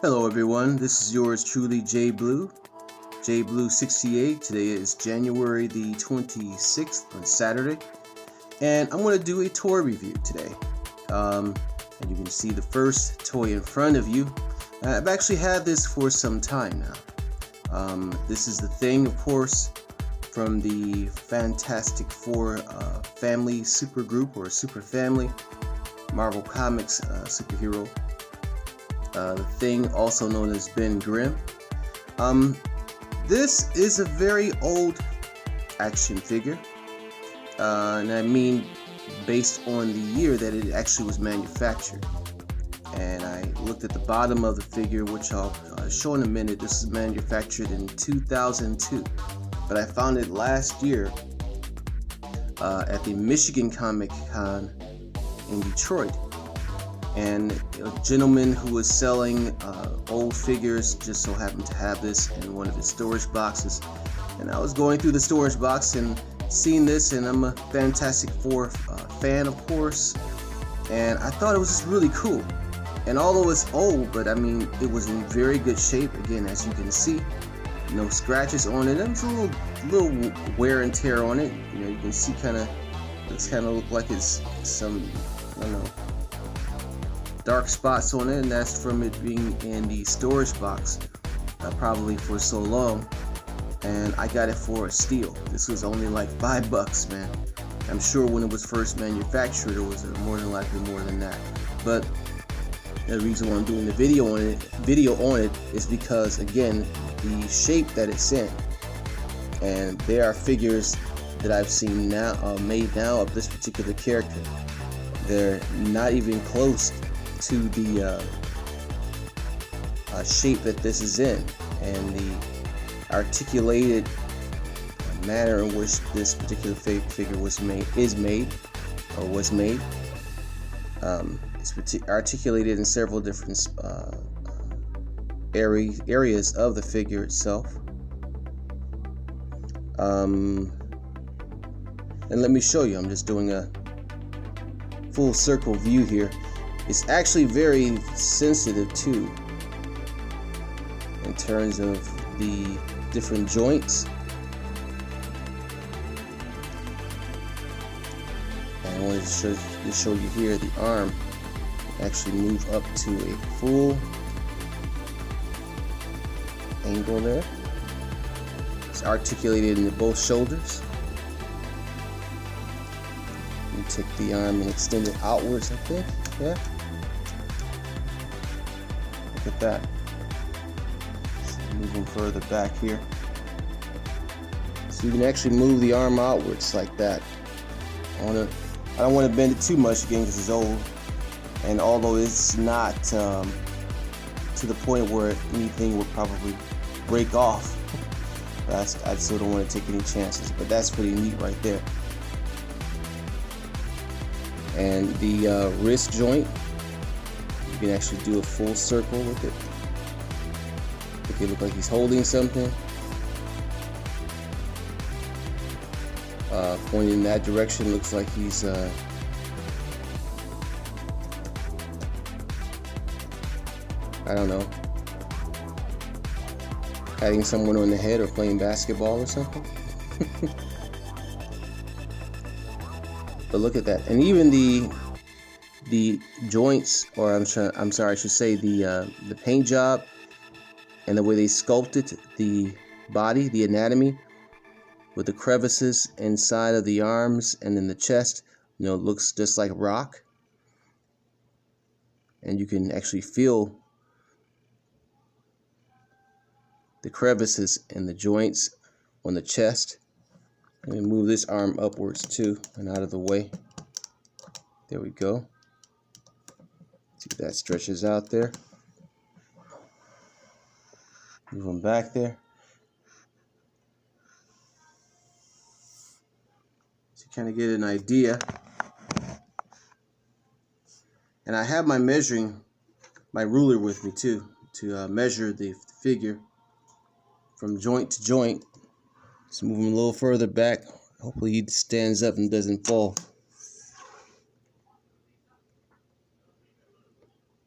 Hello everyone, this is yours truly J Blue, J Blue 68. Today is January the 26th on Saturday, and I'm going to do a toy review today. And you can see the first toy in front of you. I've actually had this for some time now. This is the Thing, of course, from the Fantastic Four family super group or super family, Marvel Comics superhero. The Thing, also known as Ben Grimm. This is a very old action figure, and I mean based on the year that it actually was manufactured. And I looked at the bottom of the figure, which I'll show in a minute. This is manufactured in 2002, but I found it last year at the Michigan Comic Con in Detroit. And a gentleman who was selling old figures just so happened to have this in one of his storage boxes. And I was going through the storage box and seeing this, and I'm a Fantastic Four fan, of course, and I thought it was just really cool. And although it's old, but I mean, it was in very good shape. Again, as you can see, no scratches on it. There's a little wear and tear on it. You know, you can see looks kind of look like it's some, I don't know, dark spots on it, and that's from it being in the storage box probably for so long. And I got it for a steal. This was only like $5, man. I'm sure when it was first manufactured it was more than likely more than that, but the reason why I'm doing the video on it is because, again, the shape that it's in. And there are figures that I've seen now made now of this particular character. They're not even close to the shape that this is in, and the articulated manner in which this particular figure was made. It's articulated in several different areas of the figure itself. And let me show you. I'm just doing a full circle view here. It's actually very sensitive too, in terms of the different joints. And I wanted to show you here the arm actually move up to a full angle there. It's articulated in both shoulders. You take the arm and extend it outwards, I think. Yeah. Look at that. Moving further back here. So you can actually move the arm outwards like that. I don't want to bend it too much again because it's old. And although it's not to the point where anything would probably break off, I still don't want to take any chances. But that's pretty neat right there. And the wrist joint, you can actually do a full circle with it. Make it look like he's holding something. Pointing in that direction looks like he's I don't know, patting someone on the head or playing basketball or something. But look at that. And even the joints, or I'm sorry, I should say the paint job and the way they sculpted the body, the anatomy, with the crevices inside of the arms and in the chest, you know, it looks just like rock. And you can actually feel the crevices in the joints on the chest. Let me move this arm upwards too and out of the way. There we go. See if that stretches out there. Move them back there. So you kind of get an idea. And I have my ruler with me too, to measure the figure from joint to joint. Just move him a little further back. Hopefully he stands up and doesn't fall.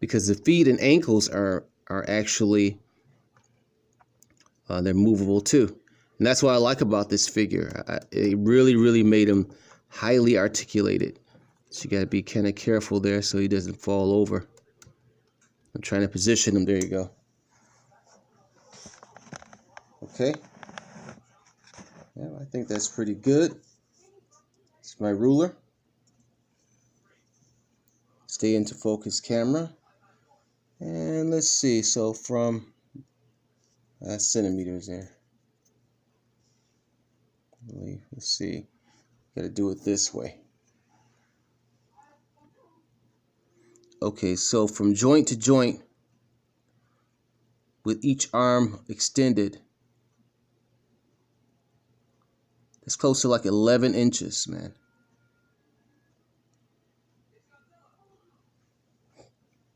Because the feet and ankles are are actually they're movable too. And that's what I like about this figure. It really made him highly articulated. So you got to be kind of careful there so he doesn't fall over. I'm trying to position him. There you go. Okay. Yeah, I think that's pretty good. It's my ruler. Stay into focus camera. And let's see. So from centimeters there. Let's see. Got to do it this way. Okay, so from joint to joint, with each arm extended, it's close to like 11 inches, man.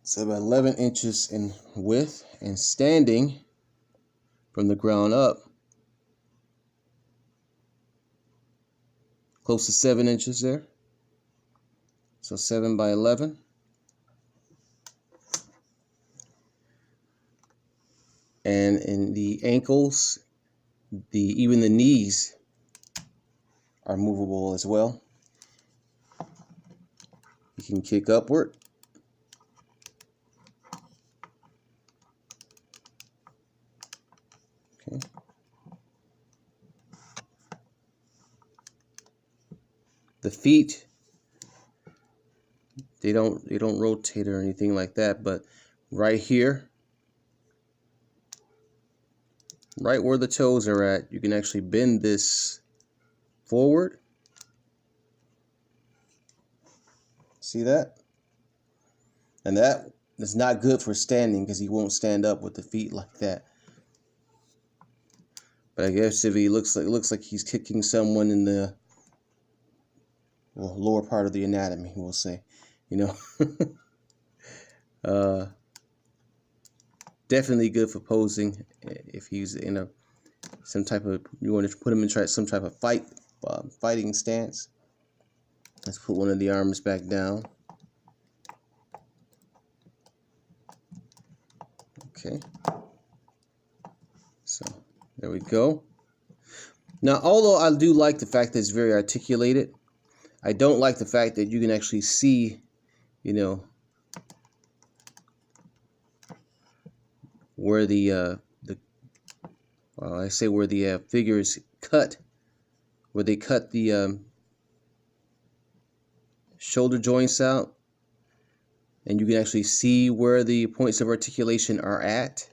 So about 11 inches in width, and standing from the ground up, close to 7 inches there. So 7 by 11. And in the ankles, even the knees are movable as well. You can kick upward. Okay. The feet, they don't rotate or anything like that, but right here, right where the toes are at, you can actually bend this forward. See that? And that is not good for standing because he won't stand up with the feet like that. But I guess if he looks like he's kicking someone in the lower part of the anatomy, we'll say, you know. Definitely good for posing if he's in some type of, you want to put him in some type of fighting stance. Let's put one of the arms back down. Okay. So there we go. Now, although I do like the fact that it's very articulated, I don't like the fact that you can actually see, you know, where the figure is cut, where they cut the shoulder joints out, and you can actually see where the points of articulation are at.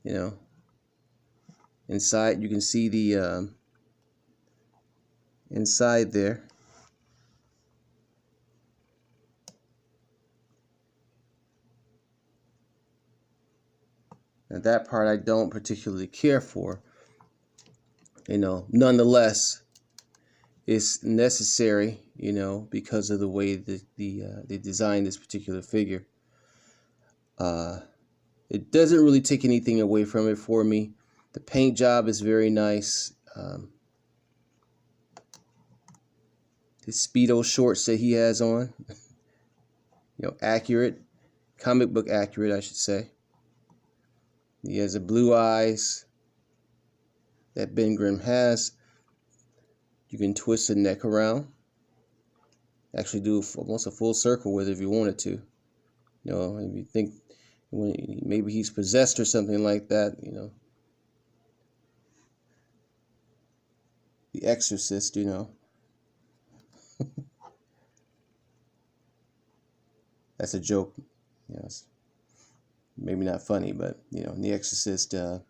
You know, inside you can see the inside there. Now that part I don't particularly care for. You know, nonetheless, it's necessary, you know, because of the way that they designed this particular figure. It doesn't really take anything away from it for me. The paint job is very nice. The Speedo shorts that he has on, you know, accurate, comic book accurate, I should say. He has the blue eyes that Ben Grimm has. You can twist the neck around. Actually do almost a full circle with it if you wanted to. You know, if you think maybe he's possessed or something like that, you know. The Exorcist, you know. That's a joke. You know, it's maybe not funny, but you know, in The Exorcist, the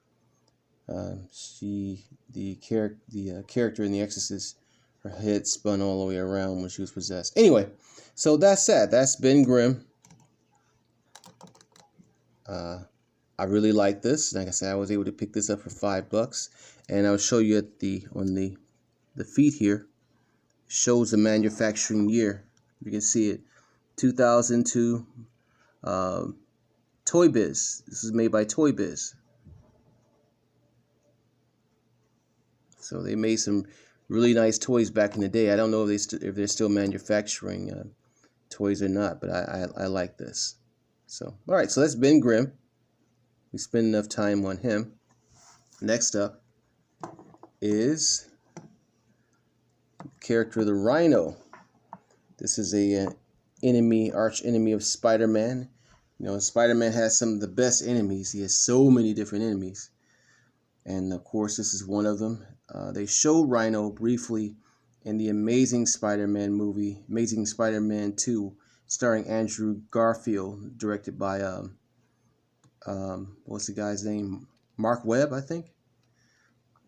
character in The Exorcist, her head spun all the way around when she was possessed. Anyway, so that's that. That's Ben Grimm. I really like this. Like I said, I was able to pick this up for $5, and I'll show you on the feet here. Shows the manufacturing year. You can see it, 2002. Toy Biz. This is made by Toy Biz. So they made some really nice toys back in the day. I don't know if they're still manufacturing toys or not, but I like this. So, all right, so that's Ben Grimm. We spent enough time on him. Next up is the character of the Rhino. This is a arch enemy of Spider-Man. You know, Spider-Man has some of the best enemies. He has so many different enemies. And of course, this is one of them. They showed Rhino briefly in the Amazing Spider-Man movie, Amazing Spider-Man 2, starring Andrew Garfield, directed by, what's the guy's name? Mark Webb, I think.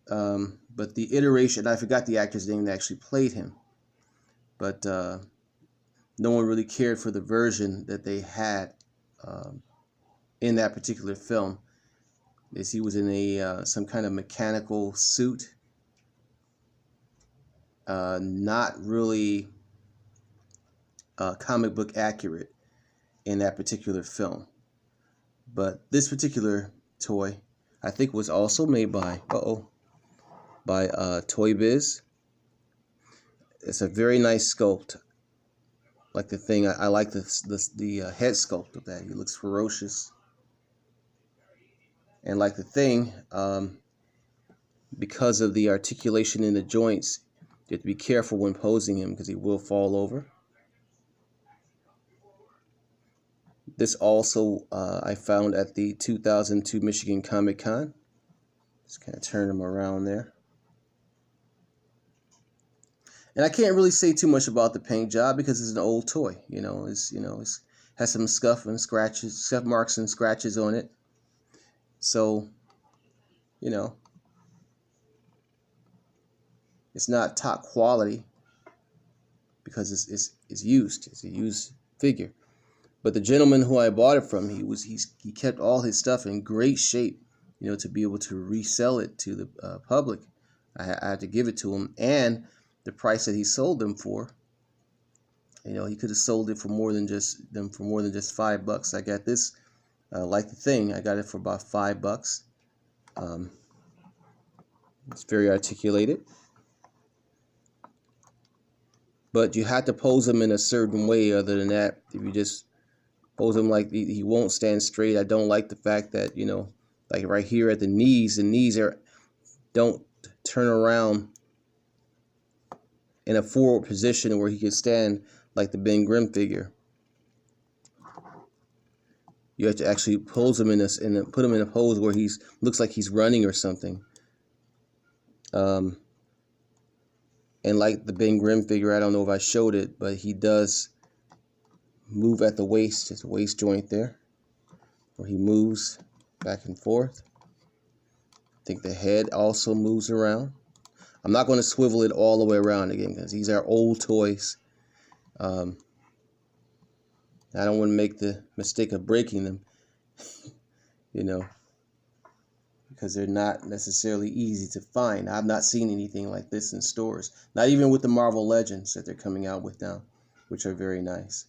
But the iteration, I forgot the actor's name that actually played him. But no one really cared for the version that they had in that particular film. As he was in a some kind of mechanical suit, not really comic book accurate in that particular film. But this particular toy, I think, was also made by Toy Biz. It's a very nice sculpt. Like the thing, I like the head sculpt of that. He looks ferocious. And like the thing, because of the articulation in the joints, you have to be careful when posing him because he will fall over. This also I found at the 2002 Michigan Comic Con. Just kind of turn him around there. And I can't really say too much about the paint job because it's an old toy. It's has some scuff marks and scratches on it. So, it's not top quality because it's used. It's a used figure. But the gentleman who I bought it from, he kept all his stuff in great shape, to be able to resell it to the public. I had to give it to him, and the price that he sold them for, he could have sold it for more than just $5. I got this, like the thing, I got it for about $5. It's very articulated, but you have to pose him in a certain way. Other than that, if you just pose him like he won't stand straight. I don't like the fact that, like right here at the knees don't turn around in a forward position where he can stand like the Ben Grimm figure. You have to actually pose him and put him in a pose where looks like he's running or something. And like the Ben Grimm figure, I don't know if I showed it, but he does move at the waist, just the waist joint there, where he moves back and forth. I think the head also moves around. I'm not going to swivel it all the way around again because these are old toys. I don't want to make the mistake of breaking them, because they're not necessarily easy to find. I've not seen anything like this in stores, not even with the Marvel Legends that they're coming out with now, which are very nice.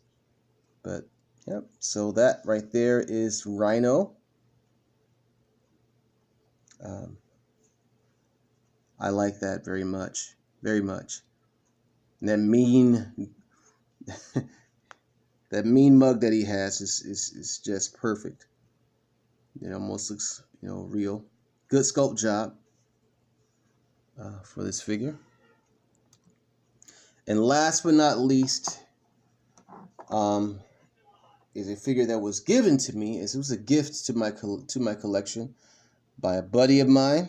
But, yep, so that right there is Rhino. I like that very much, very much. And that mean, that mean mug that he has is just perfect. It almost looks, real. Good sculpt job for this figure. And last but not least, is a figure that was given to me. It was a gift to my collection by a buddy of mine.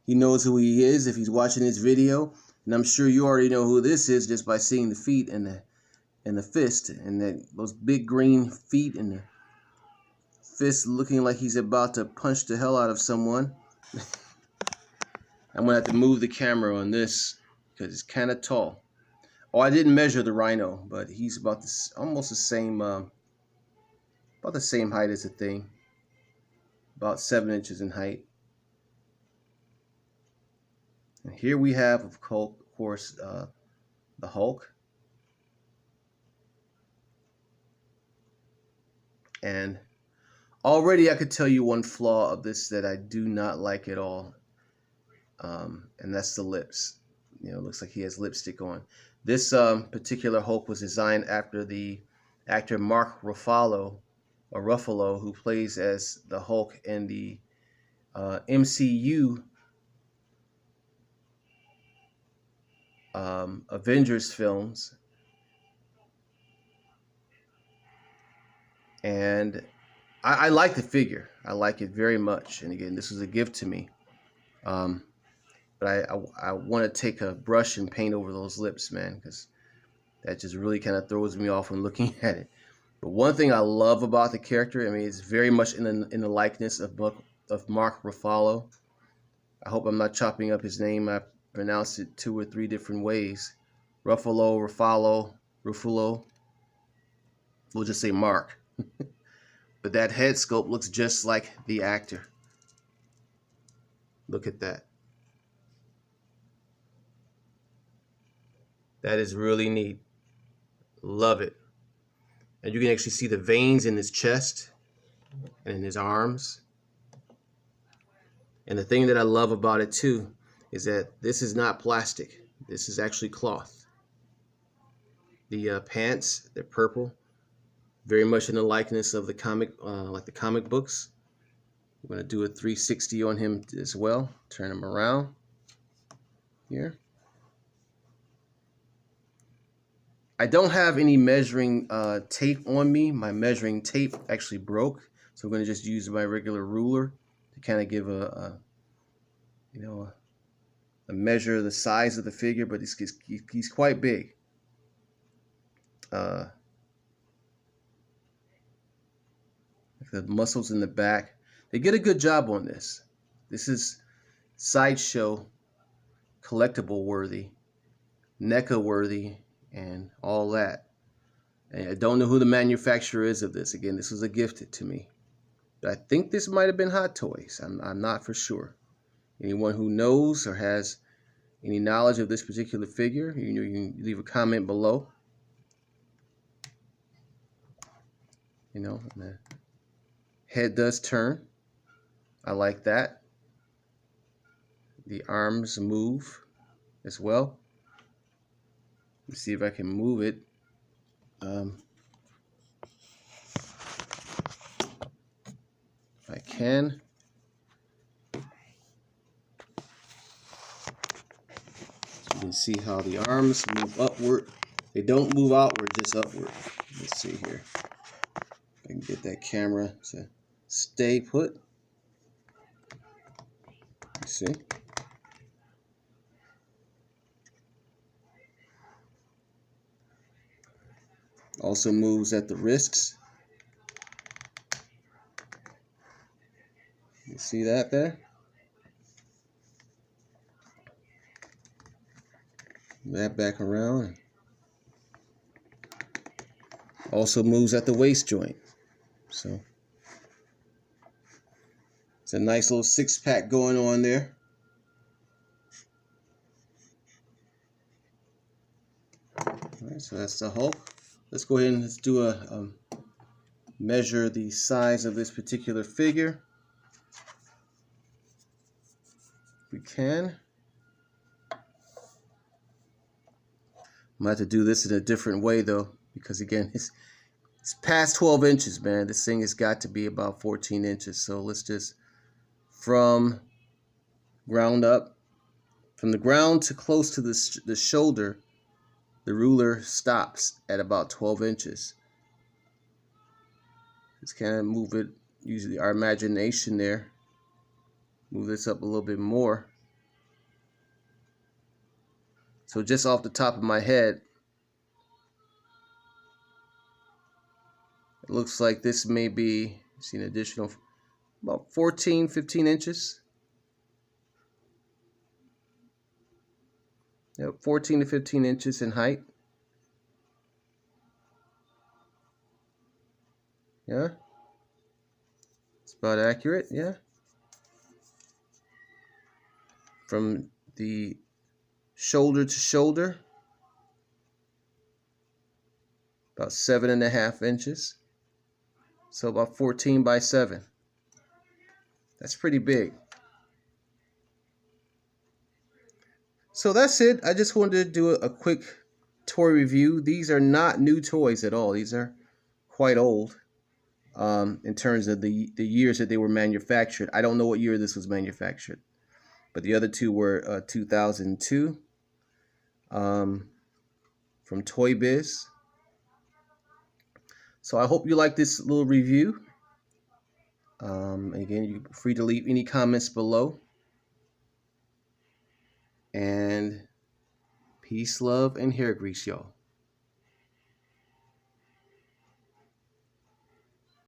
He knows who he is if he's watching this video, and I'm sure you already know who this is just by seeing the feet and the fist and those big green feet and the fist looking like he's about to punch the hell out of someone. I'm gonna have to move the camera on this because it's kind of tall. Oh, I didn't measure the Rhino, but he's about almost the same height as the thing, about 7 inches in height. And here we have, of course, the Hulk. And already I could tell you one flaw of this that I do not like at all. And that's the lips. It looks like he has lipstick on. This particular Hulk was designed after the actor Mark Ruffalo, who plays as the Hulk in the MCU Avengers films. And I like the figure. I like it very much. And again, this was a gift to me. Um, but I want to take a brush and paint over those lips, man, because that just really kind of throws me off when looking at it. But one thing I love about the character, I mean, it's very much in the likeness of Mark Ruffalo. I hope I'm not chopping up his name. I pronounced it 2 or 3 different ways. Ruffalo. We'll just say Mark. But that head sculpt looks just like the actor. Look at that. That is really neat. Love it. And you can actually see the veins in his chest and in his arms. And the thing that I love about it too is that this is not plastic. This is actually cloth. The pants, they're purple, very much in the likeness of the comic, like the comic books. I'm going to do a 360 on him as well. Turn him around here. I don't have any measuring tape on me. My measuring tape actually broke, so I'm going to just use my regular ruler to kind of give a measure of the size of the figure. But he's quite big. The muscles in the back, they get a good job on this. This is sideshow collectible worthy, NECA worthy, and all that. And I don't know who the manufacturer is of this. Again, this was a gift to me. But I think this might have been Hot Toys. I'm not for sure. Anyone who knows or has any knowledge of this particular figure, you can leave a comment below. The head does turn. I like that. The arms move as well. Let's see if I can move it. If I can. So you can see how the arms move upward. They don't move outward, just upward. Let's see here. I can get that camera to stay put. Let's see. Also moves at the wrists. You see that there? That back around. Also moves at the waist joint. So it's a nice little 6-pack going on there. All right, so that's the Hulk. Let's go ahead and let's do a measure the size of this particular figure. We can. I'm gonna have to do this in a different way though, because again, it's past 12 inches, man. This thing has got to be about 14 inches. So let's just, from ground up, from the ground to close to the shoulder, the ruler stops at about 12 inches. Just kind of move it, use our imagination there. Move this up a little bit more. So just off the top of my head, it looks like this may be, see, an additional about 14, 15 inches. Yep, 14 to 15 inches in height. Yeah, it's about accurate, yeah. From the shoulder to shoulder, about 7.5 inches. So about 14 by 7. That's pretty big. So that's it. I just wanted to do a quick toy review. These are not new toys at all. These are quite old in terms of the years that they were manufactured. I don't know what year this was manufactured, but the other two were 2002 from Toy Biz. So I hope you like this little review. Again, you're free to leave any comments below. And peace, love, and hair grease, y'all.